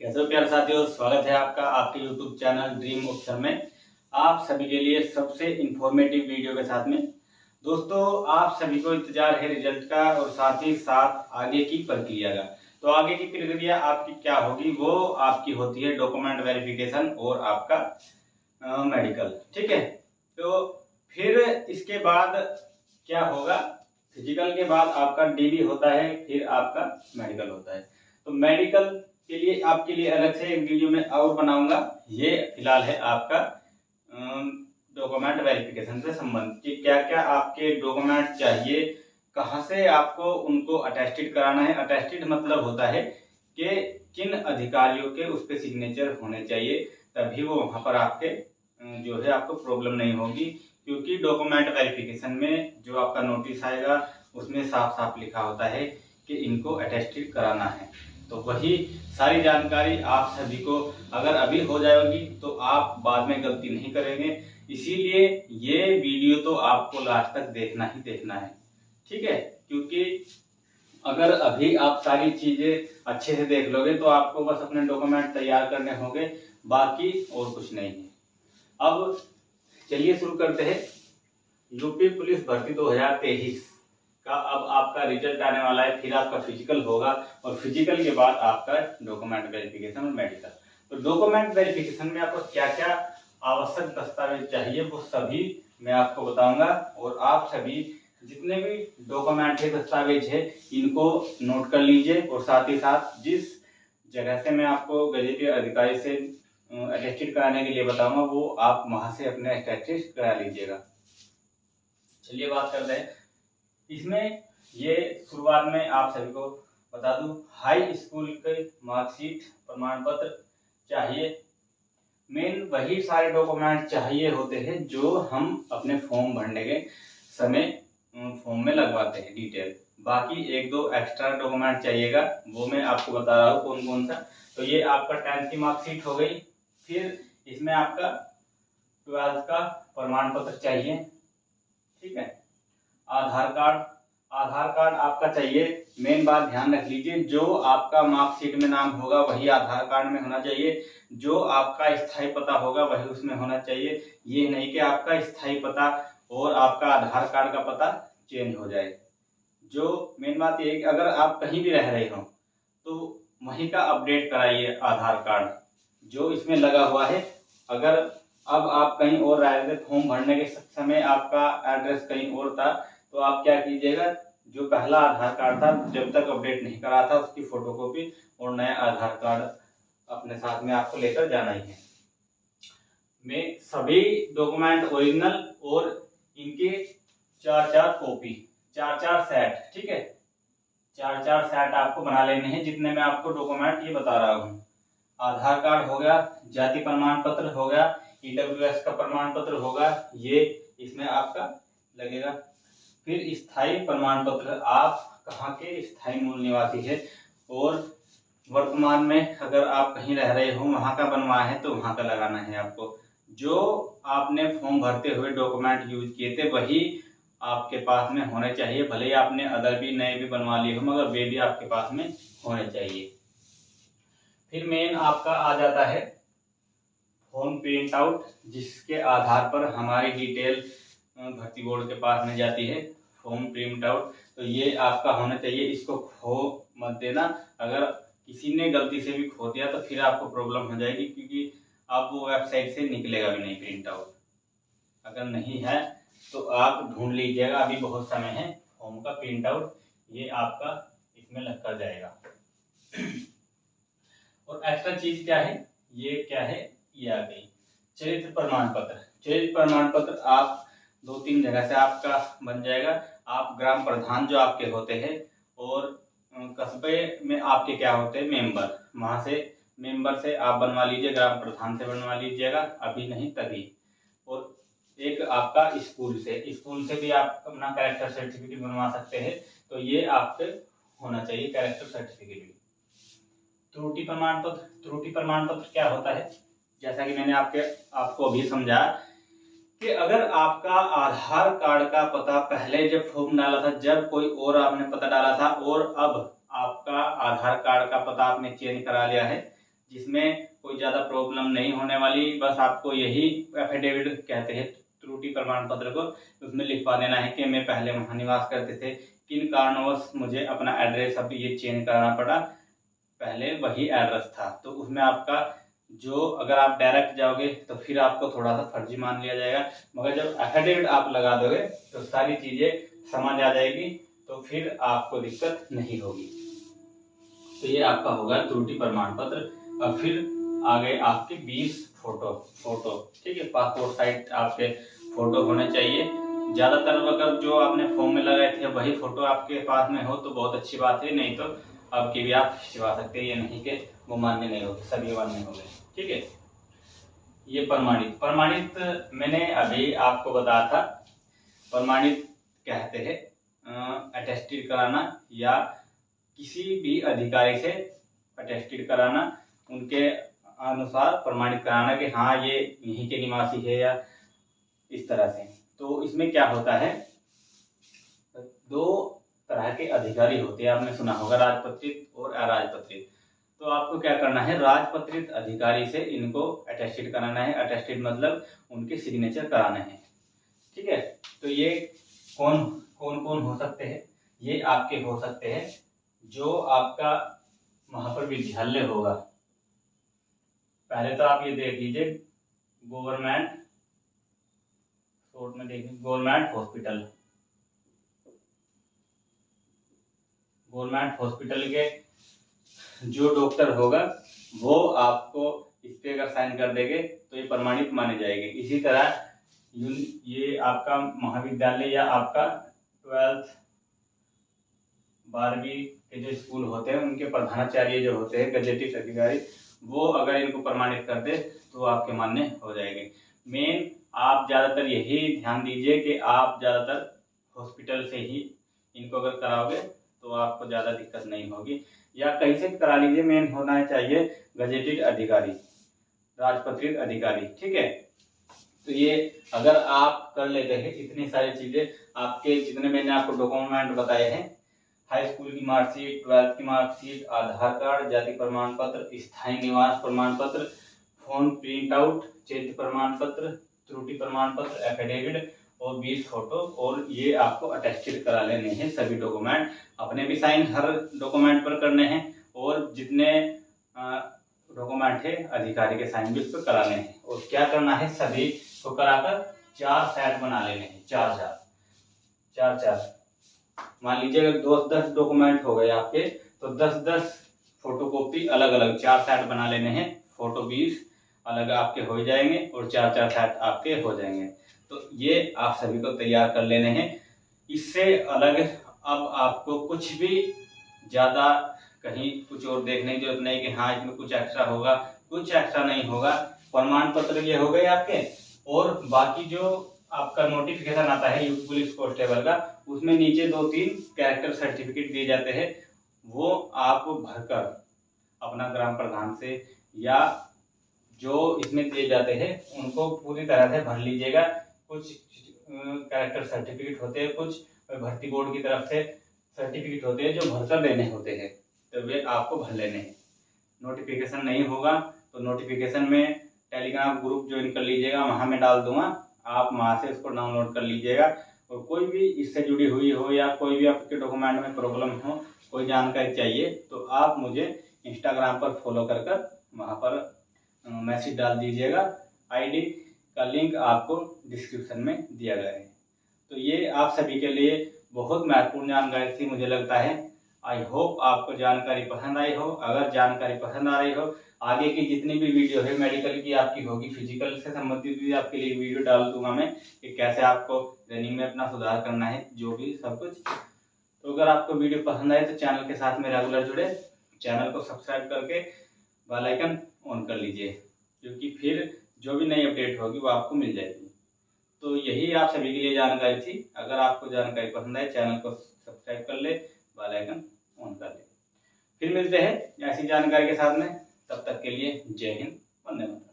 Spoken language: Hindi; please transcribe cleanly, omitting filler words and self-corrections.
कैसे हो प्यारे साथियों, स्वागत है आपका आपके YouTube चैनल ड्रीम ऑप्शन में। आप सभी के लिए सबसे इंफॉर्मेटिव वीडियो के साथ में। दोस्तों, आप सभी को इंतजार है रिजल्ट का और साथ ही साथ आगे की प्रक्रिया का। तो आगे की प्रक्रिया आपकी क्या होगी, वो आपकी होती है डॉक्यूमेंट वेरिफिकेशन और आपका मेडिकल। ठीक है, तो फिर इसके बाद क्या होगा, फिजिकल के बाद आपका डीबी होता है, फिर आपका मेडिकल होता है। तो मेडिकल के लिए आपके लिए अलग से एक वीडियो में और बनाऊंगा। ये फिलहाल है आपका डॉक्यूमेंट वेरिफिकेशन से संबंधित कि क्या क्या आपके डॉक्यूमेंट चाहिए, कहाँ से आपको उनको अटेस्टेड कराना है। अटेस्टेड मतलब होता है कि किन अधिकारियों के उस पर सिग्नेचर होने चाहिए, तभी वो वहां पर आपके जो है आपको प्रॉब्लम नहीं होगी। क्योंकि डॉक्यूमेंट वेरिफिकेशन में जो आपका नोटिस आएगा उसमें साफ साफ लिखा होता है कि इनको अटेस्टेड कराना है। तो वही सारी जानकारी आप सभी को अगर अभी हो जाएगी तो आप बाद में गलती नहीं करेंगे। इसीलिए ये वीडियो तो आपको लास्ट तक देखना ही देखना है। ठीक है, क्योंकि अगर अभी आप सारी चीजें अच्छे से देख लोगे तो आपको बस अपने डॉक्यूमेंट तैयार करने होंगे, बाकी और कुछ नहीं है। अब चलिए शुरू करते हैं। यूपी पुलिस भर्ती 2023 का अब आपका रिजल्ट आने वाला है, फिर आपका फिजिकल होगा और फिजिकल के बाद आपका डॉक्यूमेंट वेरिफिकेशन और मेडिकल। तो डॉक्यूमेंट वेरिफिकेशन में आपको क्या क्या आवश्यक दस्तावेज चाहिए वो सभी मैं आपको बताऊंगा। और आप सभी जितने भी डॉक्यूमेंट है, दस्तावेज है, इनको नोट कर लीजिए। और साथ ही साथ जिस जगह से मैं आपको गजेटियर अधिकारी से अटेस्टेड कराने के लिए बताऊंगा वो आप वहां से अपने अटेस्टेड करा लीजिएगा। चलिए बात करते हैं इसमें। ये शुरुआत में आप सभी को बता दूं, हाई स्कूल के मार्कशीट, प्रमाण पत्र चाहिए। मेन वही सारे डॉक्यूमेंट चाहिए होते हैं जो हम अपने फॉर्म भरने के समय फॉर्म में लगवाते हैं डिटेल। बाकी एक दो एक्स्ट्रा डॉक्यूमेंट चाहिएगा, वो मैं आपको बता रहा हूँ कौन कौन सा। तो ये आपका 10th की मार्कशीट हो गई। फिर इसमें आपका 12th का प्रमाण पत्र चाहिए। ठीक है, आधार कार्ड, आधार कार्ड आपका चाहिए। मेन बात ध्यान रख लीजिए, जो आपका मार्कशीट में नाम होगा वही आधार कार्ड में होना चाहिए। जो आपका स्थायी पता होगा वही उसमें होना चाहिए। ये नहीं कि आपका स्थायी पता और आपका आधार कार्ड का पता चेंज हो जाए। जो मेन बात ये है कि अगर आप कहीं भी रह रहे हो तो वहीं का अपडेट कराइए आधार कार्ड जो इसमें लगा हुआ है। अगर अब आप कहीं और रह रहे थे, फॉर्म भरने के समय आपका एड्रेस कहीं और था, तो आप क्या कीजिएगा, जो पहला आधार कार्ड था जब तक अपडेट नहीं करा था उसकी फोटोकॉपी और नया आधार कार्ड अपने साथ में आपको लेकर जाना ही है। में सभी डॉक्यूमेंट ओरिजिनल और इनके 4-4 कॉपी, 4-4 सेट। ठीक है, 4-4 सेट आपको बना लेने हैं जितने में आपको डॉक्यूमेंट ये बता रहा हूँ। आधार कार्ड हो गया, जाति प्रमाण पत्र हो गया, ईडब्ल्यूएस का प्रमाण पत्र होगा, ये इसमें आपका लगेगा। फिर स्थायी प्रमाण पत्र, आप कहाँ के स्थायी मूल निवासी है और वर्तमान में अगर आप कहीं रह रहे हो वहां का बनवाया है तो वहां का लगाना है आपको। जो आपने फॉर्म भरते हुए डॉक्यूमेंट यूज किए थे वही आपके पास में होने चाहिए। भले ही आपने अदर भी नए भी बनवा लिए हो मगर वे भी आपके पास में होने चाहिए। फिर मेन आपका आ जाता है फॉर्म प्रिंट आउट, जिसके आधार पर हमारी डिटेल भर्ती बोर्ड के पास में जाती है। फॉर्म प्रिंट आउट तो ये आपका होना चाहिए, इसको खो मत देना। अगर किसी ने गलती से भी खो दिया तो फिर आपको प्रॉब्लम हो जाएगी, क्योंकि आप वो वेबसाइट से निकलेगा भी नहीं प्रिंट आउट। अगर नहीं है तो आप ढूंढ लीजिएगा, अभी बहुत समय है। फॉर्म का प्रिंट आउट ये आपका इसमें लग कर जाएगा। और एक्स्ट्रा चीज क्या है, ये क्या है, ये आ गई चरित्र प्रमाण पत्र। चरित्र प्रमाण पत्र आप 2-3 जगह से आपका बन जाएगा। आप ग्राम प्रधान जो आपके होते हैं और कस्बे में आपके क्या होते हैं मेंबर, वहां से मेंबर से आप बनवा लीजिए, ग्राम प्रधान से बनवा लीजिएगा, अभी नहीं तभी। और एक आपका स्कूल से भी आप अपना कैरेक्टर सर्टिफिकेट बनवा सकते हैं। तो ये आपके होना चाहिए कैरेक्टर सर्टिफिकेट भी। त्रुटि प्रमाण पत्र, त्रुटि प्रमाण पत्र क्या होता है, जैसा कि मैंने आपको अभी समझा कि अगर आपका आधार कार्ड का पता पहले जब फॉर्म डाला था जब कोई और आपने पता डाला था और अब आपका आधार कार्ड का पता आपने चेंज करा लिया है, जिसमें कोई ज़्यादा प्रॉब्लम नहीं होने वाली। बस आपको यही एफिडेविट कहते हैं त्रुटि प्रमाण पत्र को, उसमें लिखवा देना है कि मैं पहले वहाँ निवास करते थे, किन कारणवश मुझे अपना एड्रेस अब ये चेंज कराना पड़ा, पहले वही एड्रेस था। तो उसमें आपका जो, अगर आप डायरेक्ट जाओगे तो फिर आपको थोड़ा सा फर्जी मान लिया जाएगा, मगर जब एफिडेविट आप लगा दोगे तो सारी चीज़ें समझ आ जाएगी, तो फिर आपको दिक्कत नहीं होगी। तो ये आपका होगा त्रुटि प्रमाण पत्र। और फिर आगे आपके 20 फोटो, ठीक है, पासपोर्ट साइज आपके फोटो होने चाहिए। ज़्यादातर अगर जो आपने फॉर्म में लगाए थे वही फोटो आपके पास में हो तो बहुत अच्छी बात है, नहीं तो आपकी भी आप खिंचवा सकते हैं। ये नहीं कि वो मान्य नहीं होगी, सभी मान्य हो गए, ठीक है। ये प्रमाणित मैंने अभी आपको बताया था। प्रमाणित कहते हैं अटेस्टेड कराना या किसी भी अधिकारी से अटेस्टेड कराना, उनके अनुसार प्रमाणित कराना कि हाँ ये यहीं के निवासी है या इस तरह से। तो इसमें क्या होता है, 2 तरह के अधिकारी होते हैं, आपने सुना होगा, राजपत्रित और अराजपत्रित। तो आपको क्या करना है, राजपत्रित अधिकारी से इनको अटेस्टेड कराना है। अटेस्टेड मतलब उनके सिग्नेचर कराने हैं, ठीक है। तो ये कौन कौन हो सकते हैं, ये आपके हो सकते हैं जो आपका वहां पर विद्यालय होगा। पहले तो आप ये देख लीजिए, गवर्नमेंट, शॉर्ट में देखिए गवर्नमेंट हॉस्पिटल के जो डॉक्टर होगा वो आपको इस पे अगर साइन कर देंगे तो ये प्रमाणित माने जाएंगे। इसी तरह ये आपका महाविद्यालय या आपका 12th 12वीं के जो स्कूल होते हैं उनके प्रधानाचार्य जो होते हैं गजेटिव अधिकारी, वो अगर इनको प्रमाणित कर दे तो आपके मान्य हो जाएंगे। मेन आप ज़्यादातर यही ध्यान दीजिए कि आप ज़्यादातर हॉस्पिटल से ही इनको अगर कराओगे तो आपको ज़्यादा दिक्कत नहीं होगी, या कहीं से करा लीजिए। मेन होना चाहिए गजेटेड अधिकारी, राजपत्रित अधिकारी, ठीक है। तो ये अगर आप कर लेते हैं इतनी सारी चीज़ें, आपके जितने मैंने आपको डॉक्यूमेंट बताए हैं, हाई स्कूल की मार्कशीट, 12th की मार्कशीट, आधार कार्ड, जाति प्रमाण पत्र, स्थायी निवास प्रमाण पत्र, फोन प्रिंट आउट, चेत प्रमाण पत्र, त्रुटि प्रमाण पत्र, एफिडेविट और 20 फोटो, और ये आपको अटेस्टेड करा लेने हैं सभी डॉक्यूमेंट। अपने भी साइन हर डॉक्यूमेंट पर करने हैं, और जितने डॉक्यूमेंट है अधिकारी के साइन भी उस पर कराने हैं। और क्या करना है, सभी को कराकर 4 सेट बना लेने हैं, 4 मान लीजिए अगर 10 डॉक्यूमेंट हो गए आपके, तो 10 फोटोकॉपी अलग अलग 4 सेट बना लेने हैं। फोटो 20 अलग आपके हो जाएंगे और 4 सेट आपके हो जाएंगे। तो ये आप सभी को तैयार कर लेने हैं। इससे अलग अब आपको कुछ भी ज़्यादा कहीं कुछ और देखने की जरूरत नहीं कि हाँ इसमें कुछ एक्स्ट्रा होगा, कुछ एक्स्ट्रा नहीं होगा। प्रमाण पत्र ये हो गए आपके, और बाकी जो आपका नोटिफिकेशन आता है यूपी पुलिस कांस्टेबल का, उसमें नीचे 2-3 कैरेक्टर सर्टिफिकेट दिए जाते हैं, वो आप भरकर अपना ग्राम प्रधान से या जो इसमें दिए जाते हैं उनको पूरी तरह से भर लीजिएगा। कुछ कैरेक्टर सर्टिफिकेट होते हैं, कुछ भर्ती बोर्ड की तरफ से सर्टिफिकेट होते हैं जो भरकर देने होते हैं, तो वे आपको भर लेने हैं। नोटिफिकेशन नहीं होगा तो नोटिफिकेशन में टेलीग्राम ग्रुप ज्वाइन कर लीजिएगा, वहाँ मैं डाल दूंगा, आप वहाँ से उसको डाउनलोड कर लीजिएगा। और कोई भी इससे जुड़ी हुई हो या कोई भी आपके डॉक्यूमेंट में प्रॉब्लम हो, कोई जानकारी चाहिए, तो आप मुझे इंस्टाग्राम पर फॉलो कर वहाँ पर मैसेज डाल दीजिएगा। आईडी का लिंक आपको डिस्क्रिप्शन में दिया गया है। तो ये आप सभी के लिए बहुत महत्वपूर्ण जानकारी थी मुझे लगता है। आई होप आपको जानकारी पसंद आई हो। अगर जानकारी पसंद आ रही हो, आगे की जितनी भी वीडियो है मेडिकल की आपकी होगी, फिजिकल से संबंधित भी आपके लिए वीडियो डाल दूंगा मैं कि कैसे आपको रनिंग में अपना सुधार करना है, जो भी सब कुछ। तो अगर आपको वीडियो पसंद आए तो चैनल के साथ में रेगुलर जुड़े, चैनल को सब्सक्राइब करके बेल आइकन ऑन कर लीजिए, क्योंकि फिर जो भी नई अपडेट होगी वो आपको मिल जाएगी। तो यही आप सभी के लिए जानकारी थी। अगर आपको जानकारी पसंद आए, चैनल को सब्सक्राइब कर ले, बेल आइकन ऑन कर ले। फिर मिलते हैं ऐसी जानकारी के साथ में, तब तक के लिए जय हिंद, वंदे मातरम।